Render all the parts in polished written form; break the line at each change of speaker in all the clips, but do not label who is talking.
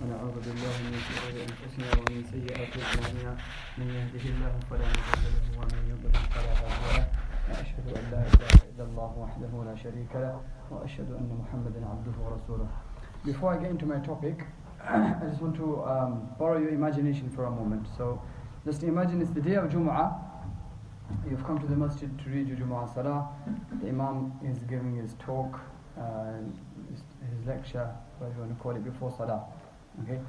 ونعوذ بالله من شرور أنفسنا ومن سيئات أعمالنا من يهده الله فلا مضل له ومن يضلل فلا هادي له وأشهد أن لا إله إلا الله وحده لا شريك له وأشهد أن محمدا عبده ورسوله. Before I get into my topic, I just want to borrow your imagination for a moment. So just imagine it's the day of Jumu'ah. You've come to the masjid to read your Jumu'ah Salah. The Imam is giving his talk, his lecture, whatever you want to call it, before Salah. Okay,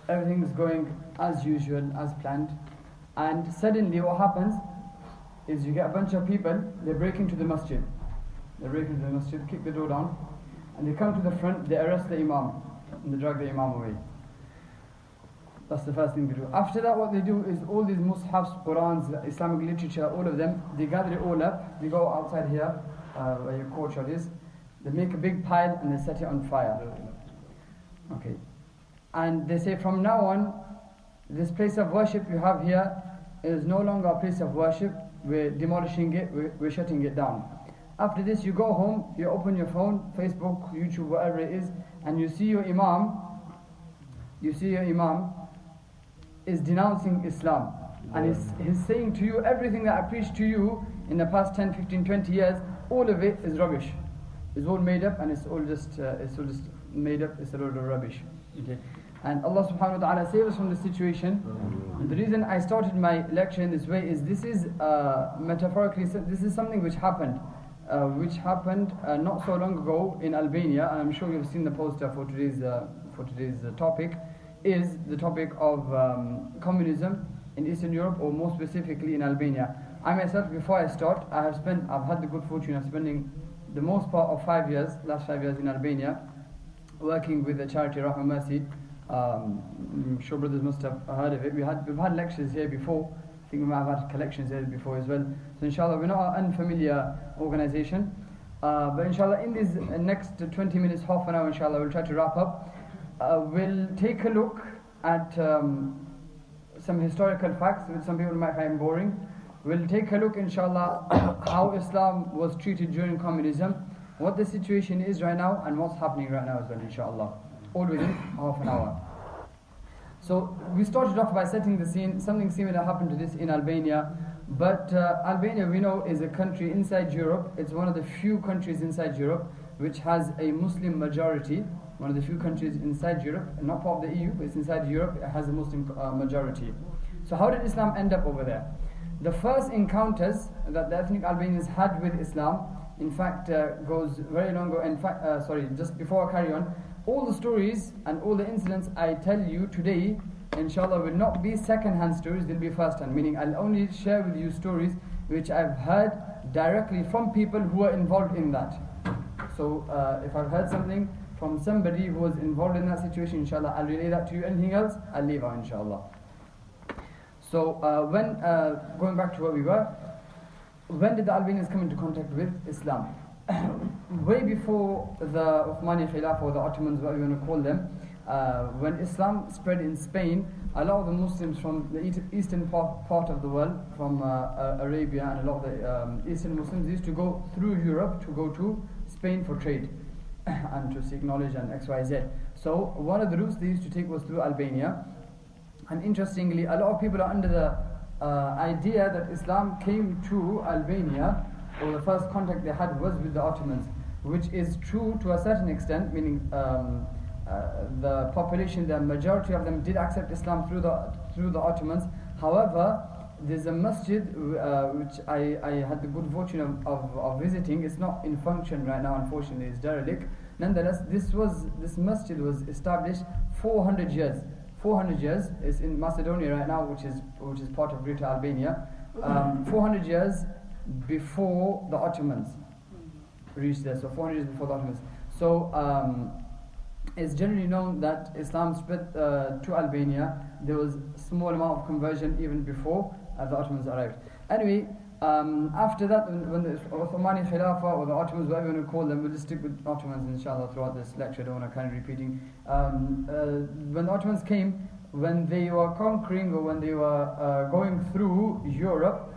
everything is going as usual, as planned, and suddenly what happens is you get a bunch of people, they break into the masjid. They break into the masjid, kick the door down, and they come to the front, they arrest the Imam, and they drag the Imam away. That's the first thing they do. After that, what they do is all these mushafs, Qurans, Islamic literature, all of them, they gather it all up, they go outside here, where your courtyard is, they make a big pile and they set it on fire. Okay. And they say from now on, this place of worship you have here is no longer a place of worship, we're demolishing it, we're shutting it down. After this, you go home, you open your phone, Facebook, YouTube, whatever it is, and you see your Imam is denouncing Islam. And he's saying to you, everything that I preached to you in the past 10, 15, 20 years, all of it is rubbish. It's all made up, and it's all just made up, it's a load of rubbish. Okay. And Allah subhanahu wa ta'ala save us from this situation. And the reason I started my lecture in this way is this is metaphorically, this is something which happened not so long ago in Albania, and I'm sure you've seen the poster for today's topic, is the topic of communism in Eastern Europe, or more specifically in Albania. I myself, before I start, I've had the good fortune of spending the most part of last 5 years in Albania, working with the charity Rahma Mercy. I'm sure brothers must have heard of it. We've had lectures here before. I think we might have had collections here before as well. So inshallah, we're not an unfamiliar organization. But inshallah, in these next 20 minutes, half an hour, inshallah, we'll try to wrap up. We'll take a look at some historical facts, which some people might find boring. We'll take a look, inshallah, how Islam was treated during communism, what the situation is right now, and what's happening right now as well, inshallah. All within half an hour. So we started off by setting the scene. Something similar happened to this in Albania. But Albania, we know, is a country inside Europe. It's one of the few countries inside Europe which has a Muslim majority. One of the few countries inside Europe, not part of the EU, but it's inside Europe, it has a Muslim majority. So how did Islam end up over there? The first encounters that the ethnic Albanians had with Islam, in fact, goes very long ago. In fact, just before I carry on, all the stories and all the incidents I tell you today, inshallah, will not be second-hand stories, they'll be first-hand. Meaning, I'll only share with you stories which I've heard directly from people who are involved in that. So, if I've heard something from somebody who was involved in that situation, inshallah, I'll relay that to you. Anything else, I'll leave out, inshallah. So, going back to where we were, when did the Albanians come into contact with Islam? Way before the Uthmani Khilafah, or the Ottomans, whatever you want to call them, when Islam spread in Spain, a lot of the Muslims from the eastern part of the world, from Arabia, and a lot of the Eastern Muslims used to go through Europe to go to Spain for trade and to seek knowledge and XYZ. So one of the routes they used to take was through Albania. And interestingly, a lot of people are under the idea that Islam came to Albania, or the first contact they had was with the Ottomans, which is true to a certain extent, meaning the population, the majority of them did accept Islam through the Ottomans. However, there's a masjid which I had the good fortune of visiting. It's not in function right now, unfortunately, it's derelict. Nonetheless, this masjid was established 400 years. 400 years is in Macedonia right now, which is part of Greater Albania. 400 years before the Ottomans reached there. So 400 years before the Ottomans. So it's generally known that Islam spread to Albania. There was a small amount of conversion even before the Ottomans arrived. Anyway, after that, when the Uthmani Khilafah, or the Ottomans, whatever you want to call them, we'll just stick with Ottomans inshallah throughout this lecture, I don't want to kind of repeating. When the Ottomans came, when they were conquering, or when they were going through Europe,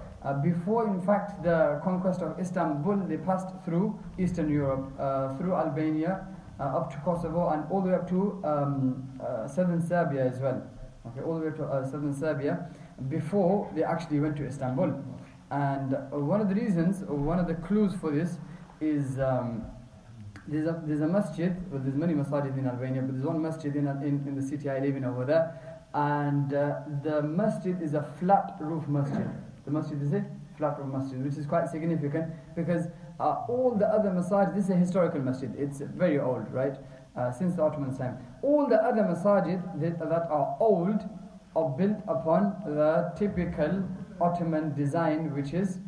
before in fact the conquest of Istanbul, they passed through Eastern Europe, through Albania, up to Kosovo, and all the way up to southern Serbia as well. Okay, all the way to southern Serbia, before they actually went to Istanbul. And one of the reasons, or one of the clues for this is there's a masjid. Well, there's many masajid in Albania, but there's one masjid in the city I live in over there, and the masjid is a flat roof masjid. The masjid is a flat roof masjid, which is quite significant because all the other masajid, this is a historical masjid. It's very old, right? Since the Ottoman time. All the other masajid that are old are built upon the typical Ottoman design, which is,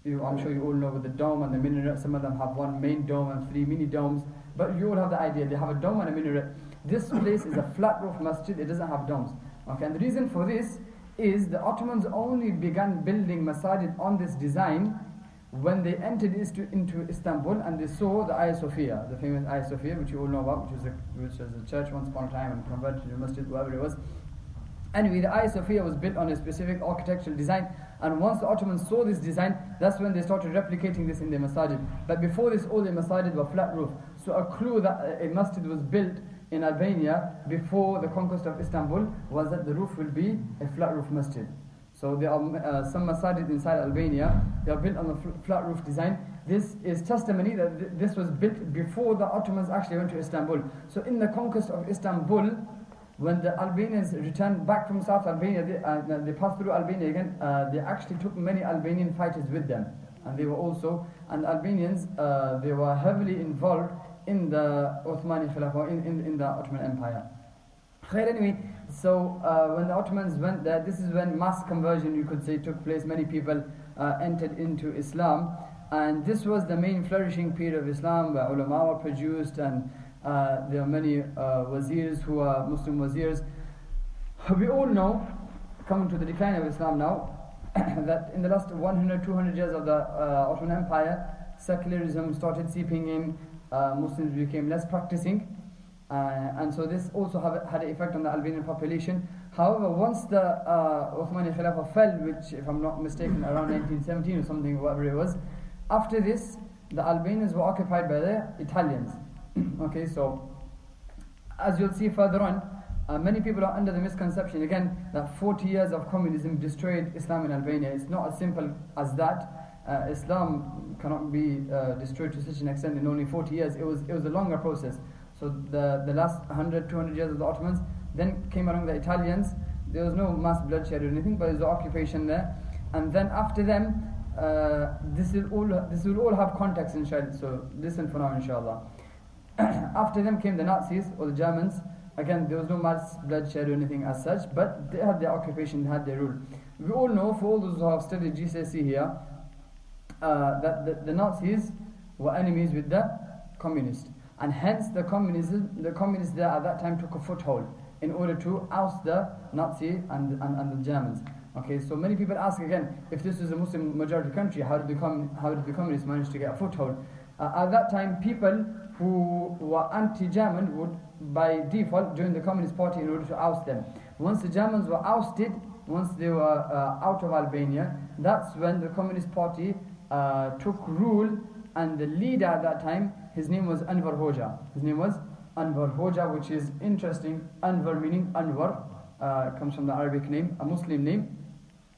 I'm sure you all know, with the dome and the minaret. Some of them have one main dome and 3 mini domes, but you all have the idea. They have a dome and a minaret. This place is a flat roof masjid. It doesn't have domes. Okay, and the reason for this is the Ottomans only began building masajid on this design when they entered into Istanbul and they saw the Hagia Sophia, the famous Hagia Sophia, which you all know about, which was a church once upon a time and converted to a masjid, whatever it was. Anyway, the Hagia Sophia was built on a specific architectural design, and once the Ottomans saw this design, that's when they started replicating this in their masajid. But before this, all the masajid were flat roof. So a clue that a masjid was built in Albania before the conquest of Istanbul was that the roof will be a flat roof masjid. So there are some masajid inside Albania, they are built on a flat roof design. This is testimony that this was built before the Ottomans actually went to Istanbul. So in the conquest of Istanbul, when the Albanians returned back from South Albania, they passed through Albania again, they actually took many Albanian fighters with them. And they were also, and Albanians, they were heavily involved in the Ottoman Khilafah, in the Ottoman Empire. Anyway, so when the Ottomans went there, this is when mass conversion, you could say, took place. Many people entered into Islam, and this was the main flourishing period of Islam, where ulama were produced, and there are many wazirs who are Muslim wazirs. We all know, coming to the decline of Islam now, that in the last 100, 200 years of the Ottoman Empire, secularism started seeping in, Muslims became less practicing, and so this also had an effect on the Albanian population. However, once the Ottoman Khilafah fell, which, if I'm not mistaken, around 1917 or something, whatever it was, after this, the Albanians were occupied by the Italians. Okay, so as you'll see further on, many people are under the misconception again that 40 years of communism destroyed Islam in Albania. It's not as simple as that. Islam cannot be destroyed to such an extent in only 40 years. It was a longer process. So the last 100, 200 years of the Ottomans, then came along the Italians. There was no mass bloodshed or anything, but there was occupation there. And then after them, this will all have context, inshallah. So listen for now, inshallah. After them came the Nazis or the Germans. Again, there was no mass bloodshed or anything as such, but they had their occupation, they had their rule. We all know, for all those who have studied GCSE here, that the Nazis were enemies with the communists, and hence the communists there at that time took a foothold in order to oust the Nazi and the Germans. Okay, so many people ask again, if this is a Muslim majority country, how did the communists manage to get a foothold? At that time, people who were anti-German would, by default, join the Communist Party in order to oust them. Once the Germans were ousted, once they were out of Albania, that's when the Communist Party took rule, and the leader at that time, his name was Anwar Hoxha. His name was Anwar Hoxha, which is interesting. Anwar meaning Anwar, comes from the Arabic name, a Muslim name.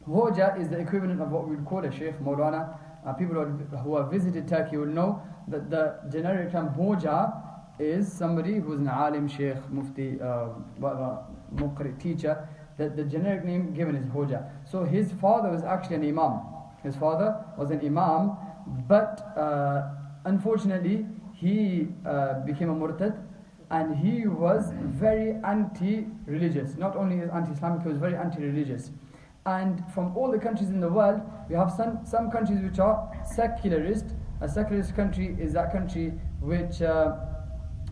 Hoxha is the equivalent of what we would call a Sheikh, Maulana. People who have visited Turkey will know that the generic term Hoxha is somebody who is an alim, sheikh, mufti, whatever, muqri, teacher. The generic name given is Hoxha. So his father was actually an imam. His father was an imam, but unfortunately he became a murtad, and he was very anti-religious. Not only is anti-Islamic, he was very anti-religious. And from all the countries in the world, we have some countries which are secularist. A secularist country is that country which,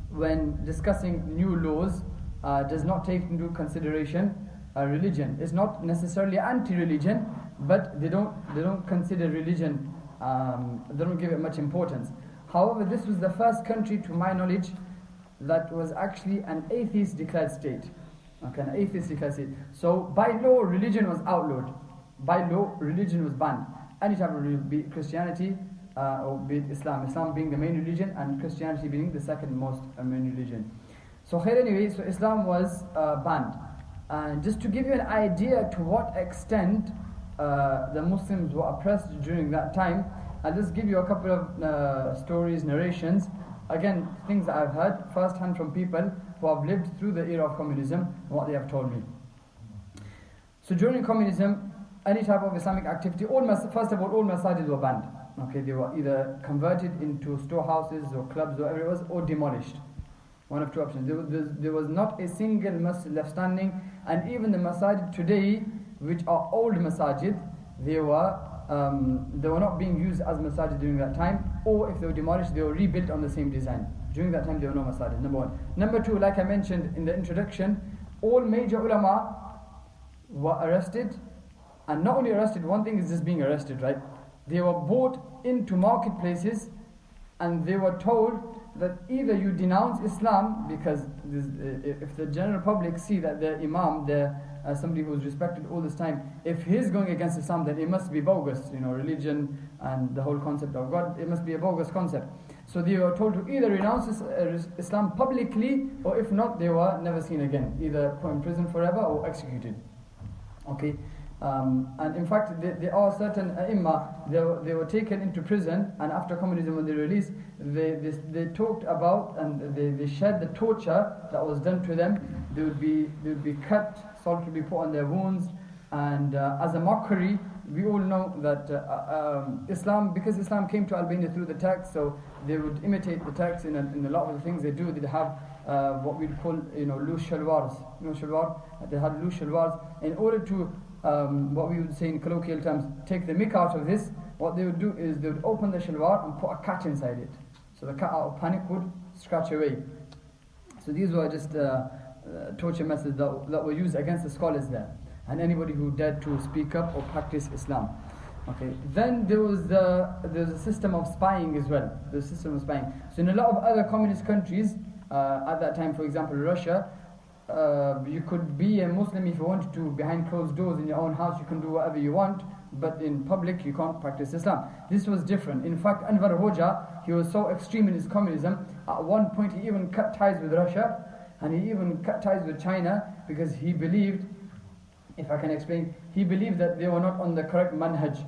when discussing new laws, does not take into consideration religion. It's not necessarily anti-religion, but they don't consider religion. They don't give it much importance. However, this was the first country, to my knowledge, that was actually an atheist declared state. Okay, an atheist declared state. So by law, religion was outlawed. By law, religion was banned. Any type of religion, be it Christianity, or be it Islam being the main religion and Christianity being the second most main religion. So anyway, so Islam was banned. And just to give you an idea to what extent the Muslims were oppressed during that time, I'll just give you a couple of stories, narrations. Again, things that I've heard first-hand from people who have lived through the era of communism, what they have told me. So during communism, any type of Islamic activity, first of all masajid were banned. Okay, they were either converted into storehouses or clubs or whatever it was, or demolished. One of two options. There was not a single masjid left standing, and even the masajid today, which are old masajid, they were not being used as masajid during that time, or if they were demolished, they were rebuilt on the same design. During that time, there were no masajid, number one. Number two, like I mentioned in the introduction, all major ulama were arrested, and not only arrested, one thing is just being arrested, right? They were brought into marketplaces, and they were told that either you denounce Islam, because if the general public see that the imam, somebody who is respected all this time, if he's going against Islam, then it must be bogus, religion and the whole concept of God, it must be a bogus concept. So they were told to either renounce Islam publicly, or if not, they were never seen again, either put in prison forever or executed. Okay. And in fact, there are certain ai they were taken into prison, and after communism, when they released, they talked about and they shared the torture that was done to them. They would be cut, salt would be put on their wounds, and as a mockery, we all know that because Islam came to Albania through the Turks, so they would imitate the Turks in a lot of the things they do. They'd have what we'd call loose shalwars. Shalwar. They had loose shalwars in order to what we would say in colloquial terms, take the mick out of this. What they would do is they would open the shalwar and put a cat inside it. So the cat, out of panic, would scratch away. So these were just torture methods that were used against the scholars there, and anybody who dared to speak up or practice Islam. Okay. Then there was a system of spying as well. The system of spying. So in a lot of other communist countries at that time, for example, Russia, you could be a Muslim if you wanted to, behind closed doors in your own house. You can do whatever you want, but in public you can't practice Islam. This was different. In fact, Anwar Hoxha, he was so extreme in his communism. At one point, he even cut ties with Russia, and he even cut ties with China, because he believed, if I can explain, he believed that they were not on the correct manhaj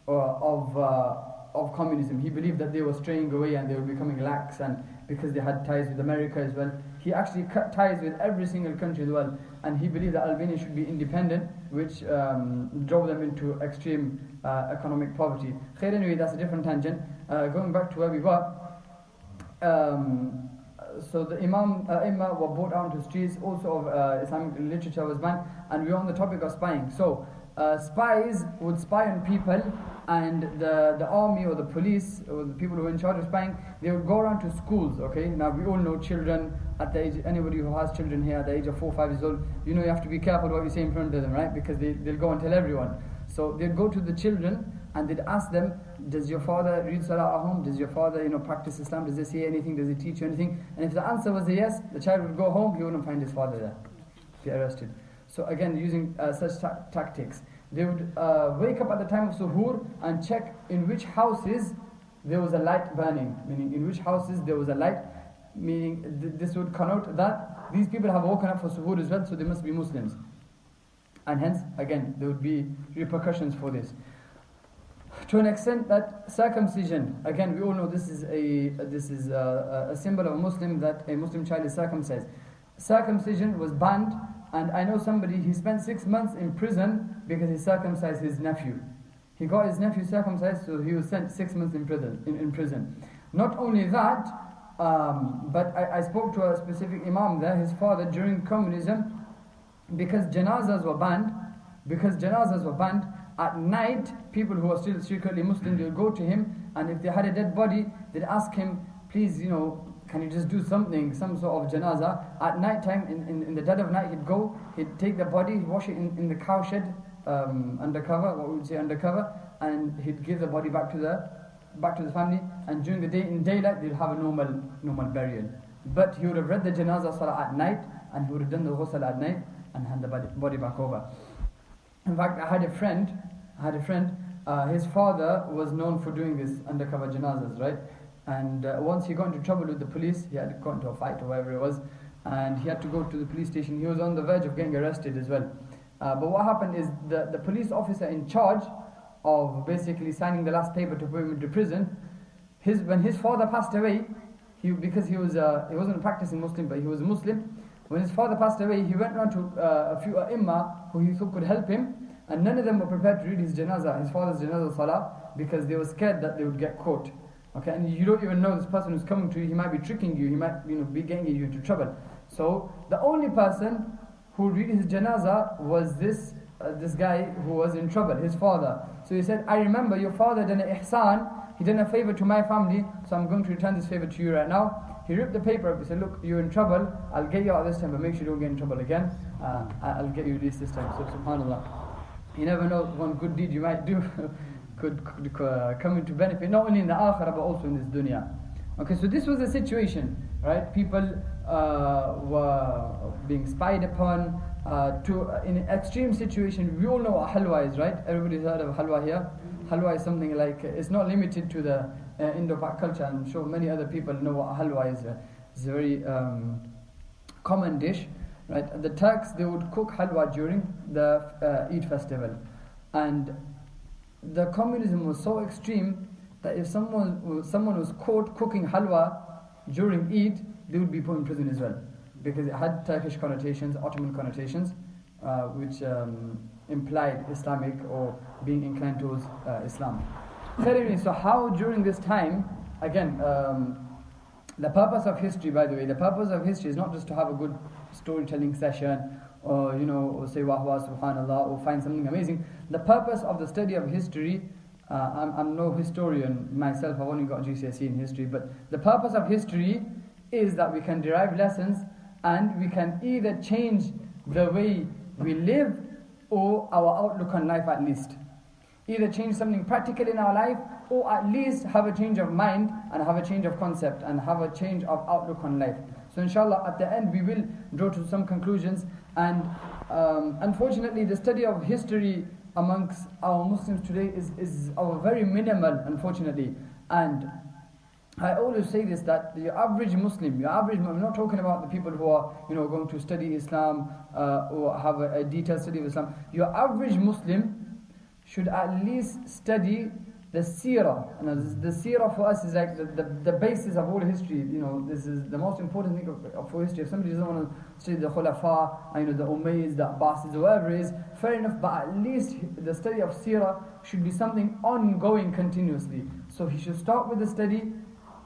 of communism. He believed that they were straying away and they were becoming lax, and because they had ties with America as well. He actually cut ties with every single country as well, and he believed that Albania should be independent, which drove them into extreme economic poverty. Anyway, that's a different tangent. Going back to where we were, so the Imam were brought out into the streets. Also of Islamic literature was banned, and we were on the topic of spying. So spies would spy on people, and the army or the police or the people who were in charge of spying, they would go around to schools. Okay, now we all know children at the age, anybody who has children here at the age of 4 or 5 years old, you have to be careful what you say in front of them, right? Because they'll go and tell everyone. So they'd go to the children and they'd ask them, does your father read Salah at home? Does your father practice Islam? Does he say anything? Does he teach you anything? And if the answer was a yes, the child would go home, he wouldn't find his father there, be arrested. So again, using such tactics. They would wake up at the time of suhoor and check in which houses there was a light burning, meaning in which houses there was a light, meaning this would connote that these people have woken up for suhoor as well, so they must be Muslims. And hence, again, there would be repercussions for this. To an extent that circumcision, again, we all know this is a symbol of a Muslim, that a Muslim child is circumcised. Circumcision was banned, and I know somebody, he spent 6 months in prison because he circumcised his nephew. He got his nephew circumcised, so he was sent 6 months in prison. Not only that, but I spoke to a specific imam there, his father, during communism, because janazas were banned, at night, people who are still secretly Muslim, they would go to him, and if they had a dead body, they'd ask him, please, can you just do something, some sort of janaza? At night time, in the dead of night, he'd take the body, wash it in the cowshed, undercover, what we would say undercover, and he'd give the body back to the family, and during the day, in daylight, they'd have a normal burial. But he would have read the janaza salah at night, and he would have done the ghusl at night, and hand the body back over. In fact, I had a friend, his father was known for doing this undercover janazas, right? And once he got into trouble with the police, he had got into a fight or whatever it was, and he had to go to the police station. He was on the verge of getting arrested as well. But what happened is the police officer in charge of basically signing the last paper to put him into prison, when his father passed away, because he wasn't a practicing Muslim, but he was a Muslim. When his father passed away, he went around to a few ai who he thought could help him, and none of them were prepared to read his janazah, his father's janazah salah, because they were scared that they would get caught. Okay, and you don't even know this person who's coming to you. He might be tricking you. He might, be getting you into trouble. So the only person who would read his janazah was this guy who was in trouble, his father. So he said, "I remember your father done an ihsan. He done a favor to my family, so I'm going to return this favor to you right now." He ripped the paper up. He said, "Look, you're in trouble. I'll get you out this time, but make sure you don't get in trouble again. I'll get you released this time." So subhanallah, you never know, one good deed you might do could come into benefit, not only in the akhirah but also in this dunya. Okay, so this was the situation, right? People were being spied upon. In an extreme situation, we all know what halwa is, right? Everybody's heard of halwa here. Halwa is something like, it's not limited to the Indo-Pak culture. I'm sure many other people know what halwa is. It's a very common dish, right? The Turks, they would cook halwa during the Eid festival. And the communism was so extreme that if someone was caught cooking halwa during Eid, they would be put in prison as well, because it had Turkish connotations, Ottoman connotations, which implied Islamic or being inclined towards Islam. So how during this time, again, the purpose of history, by the way, the purpose of history is not just to have a good storytelling session, or or say wah wah subhanallah, or find something amazing. The purpose of the study of history, I'm no historian myself, I've only got GCSE in history, but the purpose of history is that we can derive lessons, and we can either change the way we live or our outlook on life at least. Either change something practical in our life, or at least have a change of mind and have a change of concept and have a change of outlook on life. So inshallah, at the end we will draw to some conclusions. And unfortunately, the study of history amongst our Muslims today is very minimal, unfortunately. And I always say this, that the average Muslim, we're not talking about the people who are going to study Islam or have a detailed study of Islam. Your average Muslim should at least study the seerah. The seerah for us is like the basis of all history. This is the most important thing for history. If somebody doesn't want to study the Khulafa, the Umayyads, the Abbasids, or whatever it is, fair enough, but at least the study of seerah should be something ongoing continuously. So he should start with the study,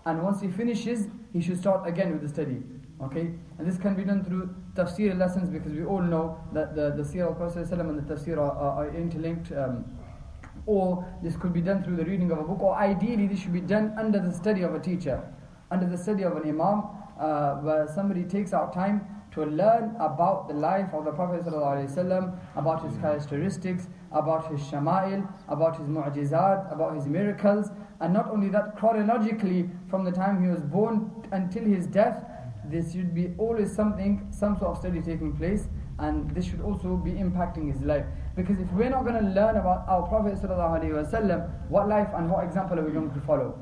and once he finishes, he should start again with the study. Okay? And this can be done through tafsir lessons, because we all know that the seerah of Prophet ﷺ and the tafsir are interlinked. Or this could be done through the reading of a book, or ideally this should be done under the study of a teacher, under the study of an imam, where somebody takes out time to learn about the life of the Prophet ﷺ, about his characteristics, about his shama'il, about his mu'jizat, about his miracles, and not only that, chronologically from the time he was born until his death. This should be always some sort of study taking place, and this should also be impacting his life. Because if we're not going to learn about our Prophet ﷺ, what life and what example are we going to follow?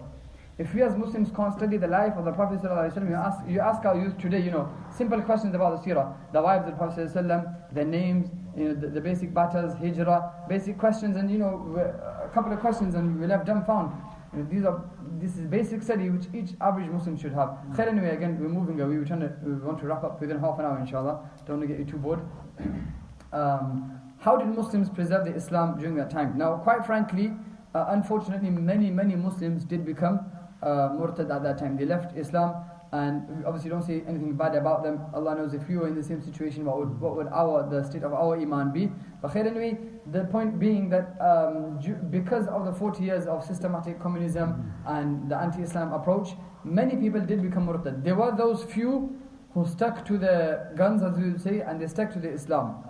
If we as Muslims can't study the life of the Prophet ﷺ, you ask our youth today, simple questions about the seerah, the wives of the Prophet ﷺ, their names, the basic battles, hijrah, basic questions, and a couple of questions, and we're left dumbfounded. This is basic study which each average Muslim should have. Anyway, again, we're moving away. We want to wrap up within half an hour, inshallah. Don't want to get you too bored. How did Muslims preserve the Islam during that time? Now, quite frankly, unfortunately, many Muslims did become murtad at that time. They left Islam, and we obviously don't say anything bad about them. Allah knows if we were in the same situation, what would the state of our iman be? But anyway, the point being that because of the 40 years of systematic communism and the anti-Islam approach, many people did become murtad. There were those few who stuck to the guns, as we would say, and they stuck to the Islam.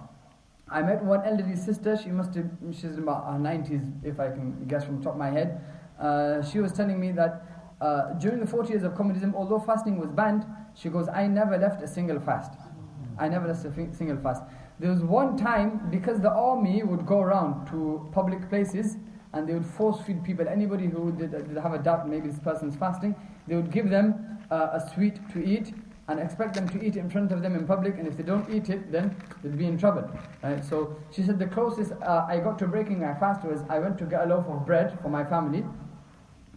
I met one elderly sister. She's in about her 90s, if I can guess from the top of my head. She was telling me that during the 40 years of communism, although fasting was banned, she goes, I never left a single fast. I never left a single fast. There was one time, because the army would go around to public places, and they would force feed people. Anybody who did have a doubt, maybe this person's fasting, they would give them a sweet to eat and expect them to eat it in front of them in public, and if they don't eat it, then they'll be in trouble. Right? So she said the closest I got to breaking my fast was I went to get a loaf of bread for my family,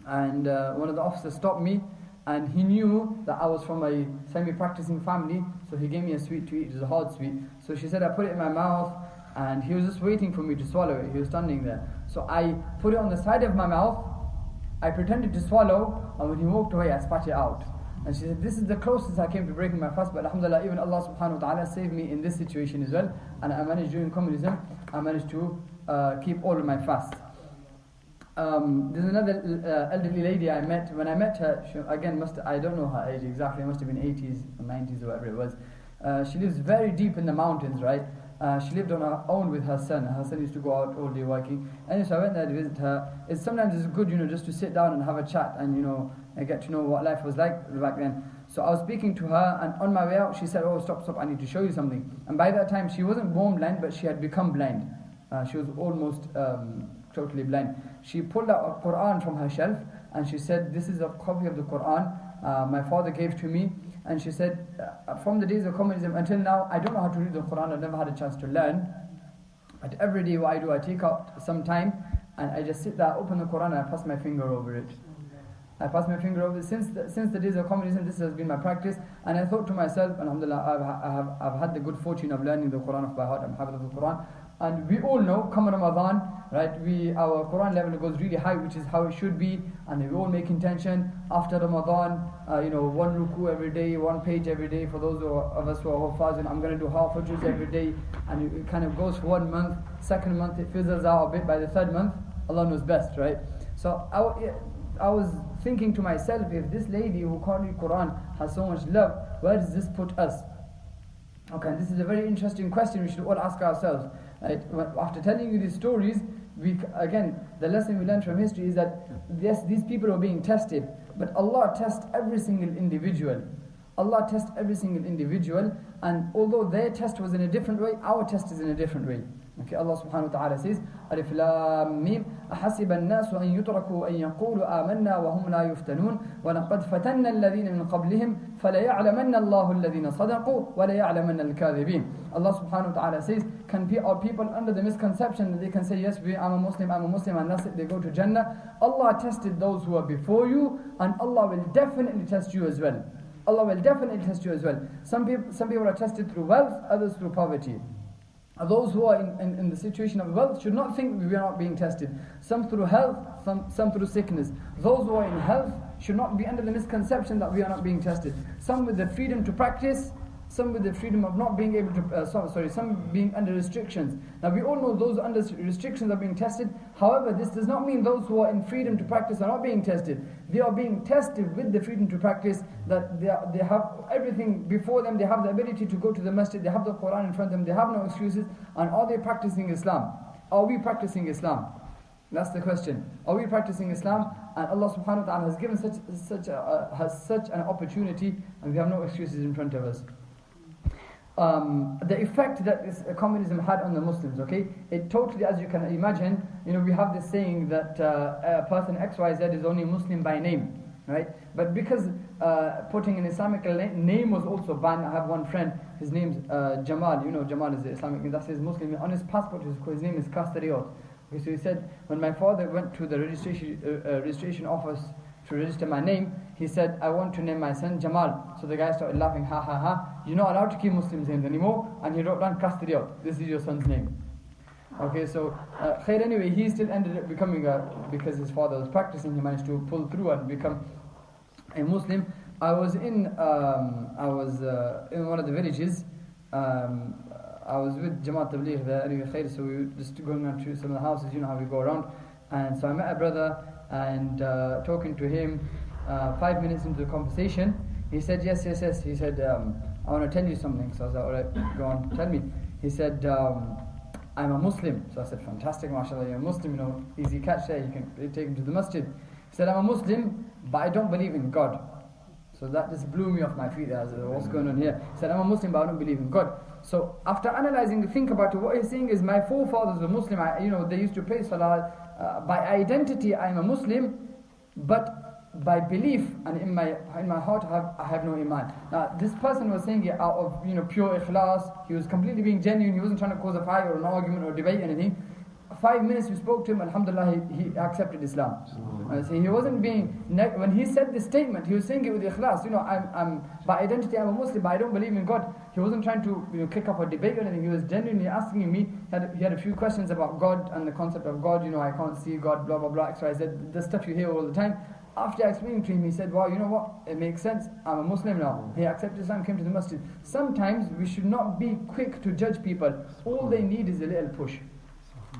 and one of the officers stopped me, and he knew that I was from a semi-practicing family, so he gave me a sweet to eat. It was a hard sweet. So she said I put it in my mouth, and he was just waiting for me to swallow it. He was standing there. So I put it on the side of my mouth, I pretended to swallow, and when he walked away, I spat it out. And she said, this is the closest I came to breaking my fast, but alhamdulillah, even Allah subhanahu wa ta'ala saved me in this situation as well, and I managed during communism, I managed to keep all of my fasts. There's another elderly lady I met. When I met her, she, again, I don't know her age exactly, it must have been 80s or 90s or whatever it was. She lives very deep in the mountains, right? She lived on her own with her son. Her son used to go out all day working. And so I went there to visit her. Sometimes it's good, just to sit down and have a chat and, and get to know what life was like back then. So I was speaking to her, and on my way out, she said, oh, stop, I need to show you something. And by that time, she wasn't born blind, but she had become blind. She was almost totally blind. She pulled out a Quran from her shelf, and she said, this is a copy of the Quran my father gave to me. And she said, from the days of communism until now, I don't know how to read the Quran. I've never had a chance to learn. But every day what I do, I take out some time and I just sit there, open the Quran, and I pass my finger over it. I pass my finger over it. Since the days of communism, this has been my practice. And I thought to myself, alhamdulillah, I've had the good fortune of learning the Quran off by heart. I'm hafiz of the Quran. And we all know, come Ramadan, right, our Quran level goes really high, which is how it should be, and we all make intention after Ramadan, one ruku every day, one page every day. For those of us who are Hufaz, I'm going to do half a juz every day, and it kind of goes for 1 month. Second month it fizzles out a bit. By the third month, Allah knows best, right? So I was thinking to myself, if this lady who can't read Quran has so much love, where does this put us? Okay, this is a very interesting question we should all ask ourselves. Right? After telling you these stories, again, the lesson we learn from history is that yes, these people are being tested, but Allah tests every single individual. Allah tests every single individual, and although their test was in a different way, our test is in a different way. Okay, Allah subhanahu wa ta'ala says, Alif Lam Mim, أحسب الناس أن يتركوا أن يقولوا آمنا وهم لا يفتنون ولقد فتنا الذين من قبلهم فليعلمن الله الذين صدقوا وليعلمن الكاذبين. Allah subhanahu wa ta'ala says, are people under the misconception that they can say, yes, I'm a Muslim, and that's it, they go to Jannah? Allah tested those who are before you, and Allah will definitely test you as well. Allah will definitely test you as well. Some people are tested through wealth, others through poverty. Those who are in the situation of wealth should not think we are not being tested. Some through health, some through sickness. Those who are in health should not be under the misconception that we are not being tested. Some with the freedom to practice, some with the freedom of not being able to, some being under restrictions. Now we all know those under restrictions are being tested. However, this does not mean those who are in freedom to practice are not being tested. They are being tested with the freedom to practice, that they have everything before them, they have the ability to go to the masjid, they have the Quran in front of them, they have no excuses, and are they practicing Islam? Are we practicing Islam? That's the question. Are we practicing Islam? And Allah subhanahu wa ta'ala has given such an opportunity, and we have no excuses in front of us. The effect that this communism had on the Muslims, okay? It totally, as you can imagine, we have this saying that a person XYZ is only Muslim by name, right? But because putting an Islamic name was also banned, I have one friend, his name's Jamal, Jamal is the Islamic name, that's his Muslim. On his passport, his name is Castelliot. Okay, so he said, when my father went to the registration office to register my name, he said, I want to name my son Jamal. So the guy started laughing, ha ha ha, you're not allowed to keep Muslims' names anymore, and he wrote down Castelliot, this is your son's name. Okay, so anyway, he still ended up becoming because his father was practicing, he managed to pull through and become a Muslim. I was in one of the villages. I was with Jamaat Tabligh there, anyway, so we were just going around to some of the houses, how we go around. And so I met a brother, and talking to him, 5 minutes into the conversation, he said, yes. He said, I want to tell you something. So I was like, alright, go on, tell me. He said, I'm a Muslim. So I said, fantastic, mashallah, you're a Muslim, easy catch there, you can take him to the masjid. He said, I'm a Muslim, but I don't believe in God. So that just blew me off my feet. I was like, what's going on here? He said, I'm a Muslim, but I don't believe in God. So after analyzing, think about it, what he's saying is, my forefathers were Muslim, they used to pray Salah, by identity I am a Muslim, but by belief and in my heart I have no iman. Now this person was saying it out of pure ikhlas. He was completely being genuine. He wasn't trying to cause a fight or an argument or debate anything. 5 minutes we spoke to him, alhamdulillah, he accepted Islam. So he wasn't being when he said this statement, he was saying it with ikhlas. I'm by identity I'm a Muslim, but I don't believe in God. He wasn't trying to kick up a debate or anything. He was genuinely asking me. He had a few questions about God and the concept of God. I can't see God, blah blah blah, XYZ, the stuff you hear all the time. After explaining to him, he said, wow, you know what, it makes sense, I'm a Muslim now. He accepted Islam, came to the masjid. Sometimes we should not be quick to judge people. All they need is a little push.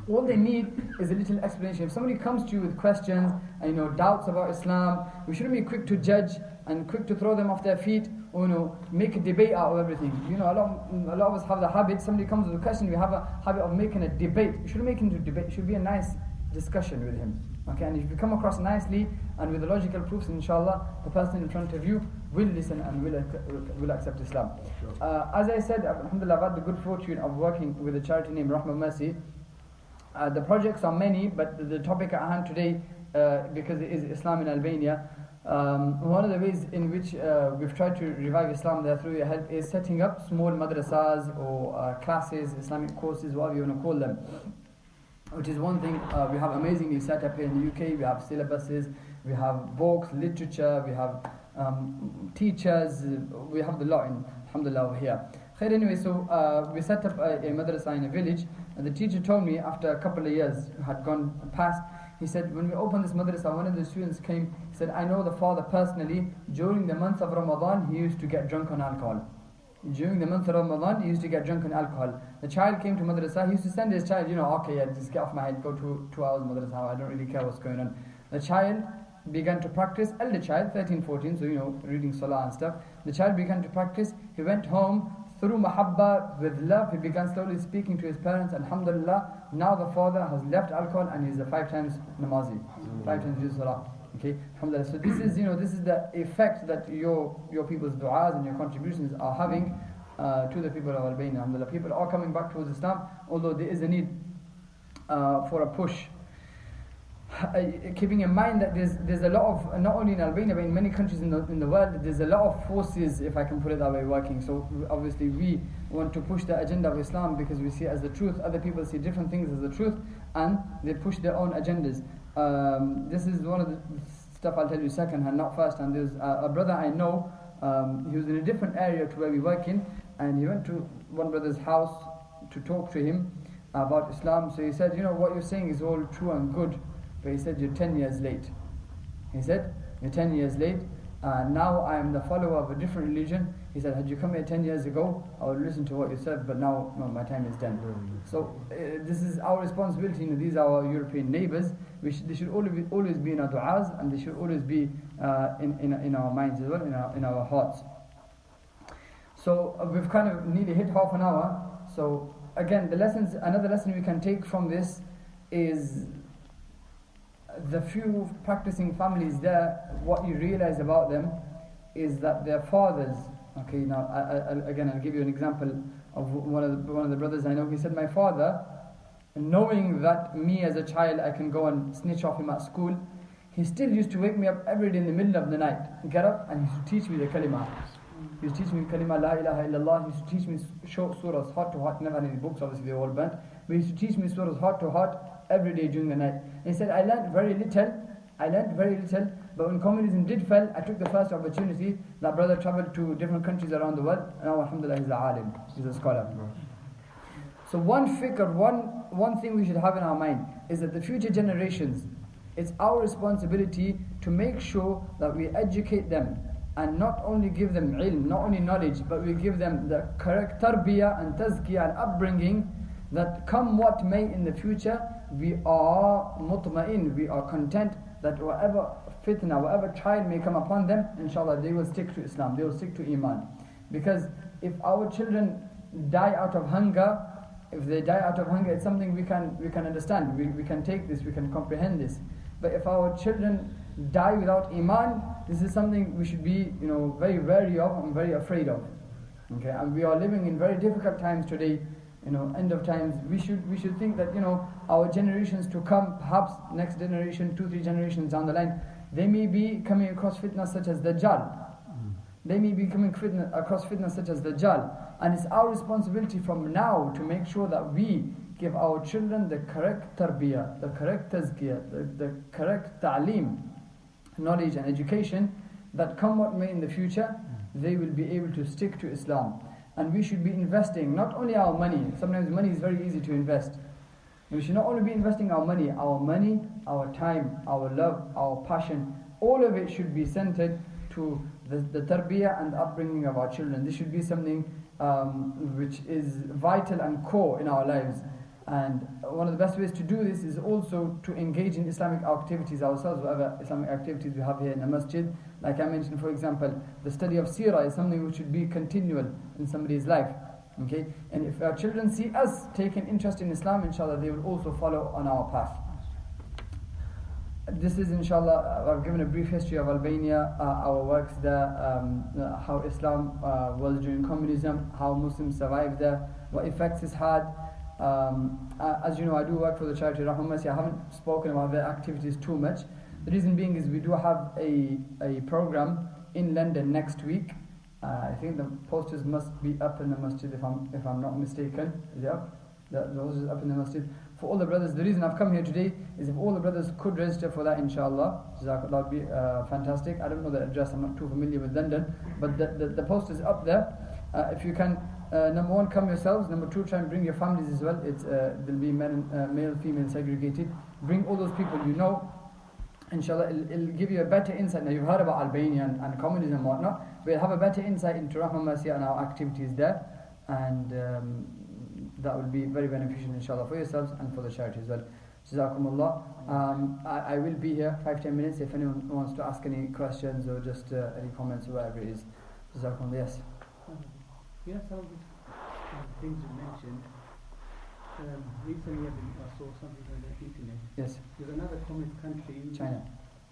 All they need is a little explanation. If somebody comes to you with questions and doubts about Islam, we shouldn't be quick to judge and quick to throw them off their feet or make a debate out of everything. A lot of us have the habit, somebody comes with a question, we have a habit of making a debate. You shouldn't make it into a debate, it should be a nice discussion with him. Okay, and if you come across nicely and with the logical proofs, inshallah, the person in front of you will listen and will accept Islam. As I said, alhamdulillah, I've had the good fortune of working with a charity named Rahmah Mercy. The projects are many, but the topic at hand today, because it is Islam in Albania, one of the ways in which we've tried to revive Islam there through your help is setting up small madrasas or classes, Islamic courses, whatever you want to call them. Which is one thing we have amazingly set up here in the UK. We have syllabuses, we have books, literature, we have teachers, we have the lot in, alhamdulillah, over here. Anyway, so we set up a madrasa in a village, and the teacher told me after a couple of years had gone past, he said, when we opened this madrasa, one of the students came, he said, I know the father personally, during the month of Ramadan, he used to get drunk on alcohol. During the month of Ramadan, he used to get drunk on alcohol. The child came to madrasa, he used to send his child, okay, yeah, just get off my head, go to 2 hours madrasa, I don't really care what's going on. The child began to practice, elder child, 13, 14, so reading salah and stuff. The child began to practice, he went home, through mahabba, with love, he began slowly speaking to his parents, alhamdulillah, now the father has left alcohol and he's a 5 times namazi, 5 times reads salah. Okay, alhamdulillah. So this is the effect that your people's du'as and your contributions are having to the people of Albania. Alhamdulillah, people are coming back towards Islam, although there is a need for a push. Keeping in mind that there's a lot of, not only in Albania but in many countries in the world, there's a lot of forces, if I can put it that way, working. So obviously we want to push the agenda of Islam because we see it as the truth. Other people see different things as the truth and they push their own agendas. This is one of the stuff I'll tell you second hand, not first hand. There's a brother I know, he was in a different area to where we work in, and he went to one brother's house to talk to him about Islam. So he said, what you're saying is all true and good, but he said, you're 10 years late. He said, you're 10 years late, now I am the follower of a different religion. He said, had you come here 10 years ago, I would listen to what you said, but now no, my time is done. So this is our responsibility. These are our European neighbors. They should always be in our du'as, and they should always be in our minds as well, in our hearts. So we've kind of nearly hit half an hour. So again, another lesson we can take from this is the few practicing families there, what you realize about them is that their fathers, okay, now I'll give you an example of one of the brothers I know. He said, my father, knowing that me as a child I can go and snitch off him at school, he still used to wake me up every day in the middle of the night, get up, and he used to teach me the kalima. He used to teach me kalima la ilaha illallah. He used to teach me short surahs, heart to heart. Never had any books, obviously they're all burnt, but he used to teach me surahs heart to heart every day during the night. He said, I learned very little, but when communism did fall, I took the first opportunity. That brother traveled to different countries around the world, and now alhamdulillah he's a alim, he's a scholar. So one thing we should have in our mind is that the future generations, it's our responsibility to make sure that we educate them, and not only give them ilm, not only knowledge, but we give them the correct tarbiyah and tazkiyah and upbringing, that come what may in the future, we are mutma'in, we are content that whatever fitna, whatever trial may come upon them, inshallah they will stick to Islam, they will stick to Iman. Because if our children die out of hunger, it's something we can understand, we can take this, we can comprehend this. But if our children die without Iman, this is something we should be very wary of and very afraid of. Okay, and we are living in very difficult times today. End of times. We should think that our generations to come, perhaps next generation, 2-3 generations down the line, they may be coming across fitna such as Dajjal. They may be coming across fitna such as Dajjal. And it's our responsibility from now to make sure that we give our children the correct tarbiyah, the correct tazkiyah, the correct ta'aleem, knowledge and education, that come what may in the future, they will be able to stick to Islam. And we should be investing not only our money. Sometimes money is very easy to invest. We should not only be investing our money, our time, our love, our passion. All of it should be centered to the tarbiyah and upbringing of our children. This should be something which is vital and core in our lives. And one of the best ways to do this is also to engage in Islamic activities ourselves, whatever Islamic activities we have here in the masjid. Like I mentioned, for example, the study of seerah is something which should be continual in somebody's life. Okay? And if our children see us taking interest in Islam, inshallah, they will also follow on our path. This is, inshallah, I've given a brief history of Albania, our works there, how Islam was during communism, how Muslims survived there, what effects it's had. As you know, I do work for the charity Rahman Mercy. I haven't spoken about their activities too much. The reason being is we do have a program in London next week. I think the posters must be up in the masjid if I'm not mistaken. Is it up? The posters up in the masjid. For all the brothers, the reason I've come here today is if all the brothers could register for that, inshallah, that would be fantastic. I don't know the address, I'm not too familiar with London, but the posters up there. If you can, number one, come yourselves. Number two, try and bring your families as well. There'll be male, female segregated. Bring all those people you know. Inshallah, it'll give you a better insight. Now, you've heard about Albania and communism and whatnot, but you'll have a better insight into Rahman Mercy and our activities there. And that will be very beneficial, inshallah, for yourselves and for the charity as well. Jazakumullah. I will be here 5-10 minutes if anyone wants to ask any questions or just any comments or whatever it is. Jazakumullah. Yes.
Yeah, some of the things you mentioned. Recently I saw something on the internet.
Yes.
There's another communist country.
China.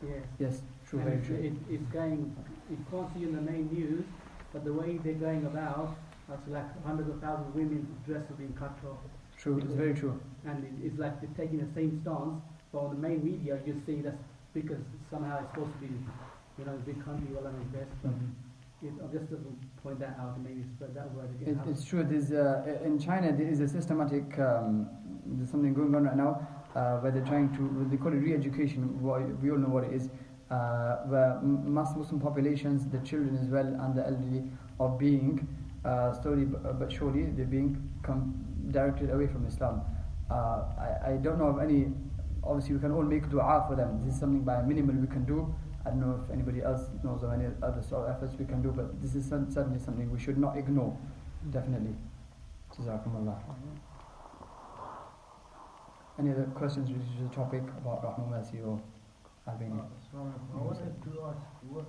Yes.
Yes, true,
and
very true.
It's going, you can't see in the main news, but the way they're going about, it's like hundreds of thousands of women's dresses being cut off.
True, it's very true.
And it's like they're taking the same stance, but on the main media you just see that's because somehow it's supposed to be, a big country, well and best, but I just doesn't point that out, maybe spread that word again.
It's true. There's in China there is a systematic there's something going on right now where they're trying to, they call it re-education. We all know what it is. Where mass Muslim populations, the children as well and the elderly, are being slowly but surely they're being directed away from Islam. I don't know of any. Obviously, we can all make dua for them. This is something by minimal we can do. I don't know if anybody else knows of any other sort of efforts we can do, but this is certainly something we should not ignore. Definitely. Jazakumullah. Any other questions related to the topic about Rahman Mercy or Albania?
I wanted to ask, you're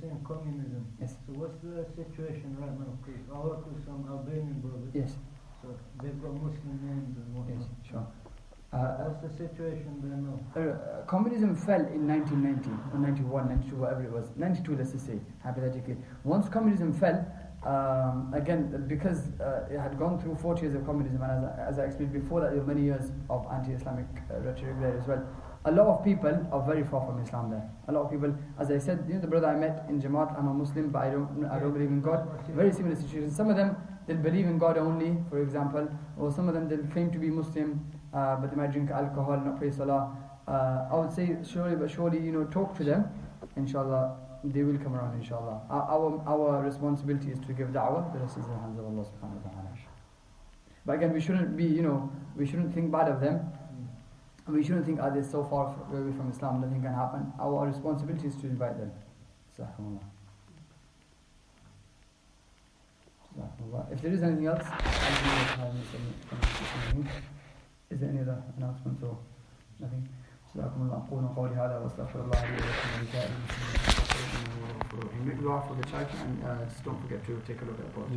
saying communism.
Yes.
So what's the situation right now? Because I work with some Albanian brothers.
Yes.
So they've got Muslim names and whatnot.
Yes, sure.
What's the situation there now?
Communism fell in 1990 or 91, 92, whatever it was. 92, let's just say, hypothetically. Once communism fell, again, because it had gone through 40 years of communism, and as I explained before that, there were many years of anti-Islamic rhetoric there as well. A lot of people are very far from Islam there. A lot of people, as I said, the brother I met in Jamaat, I'm a Muslim, but I don't believe in God. Very similar situation. Some of them, they'll believe in God only, for example, or some of them, they'll claim to be Muslim, but they might drink alcohol, not pray salah. I would say, surely, talk to them. Inshallah, they will come around, inshallah. Our responsibility is to give da'wah. The rest is in the hands of Allah subhanahu wa ta'ala. But again, we shouldn't be, we shouldn't think bad of them. We shouldn't think, they're so far away from Islam, nothing can happen. Our responsibility is to invite them. If there is anything else, is there any other announcements or nothing? أقول قولي هذا وأستغفر الله لي ولكم ولسائر المسلمين. Make dua for the charity and just don't forget to take a look at the board.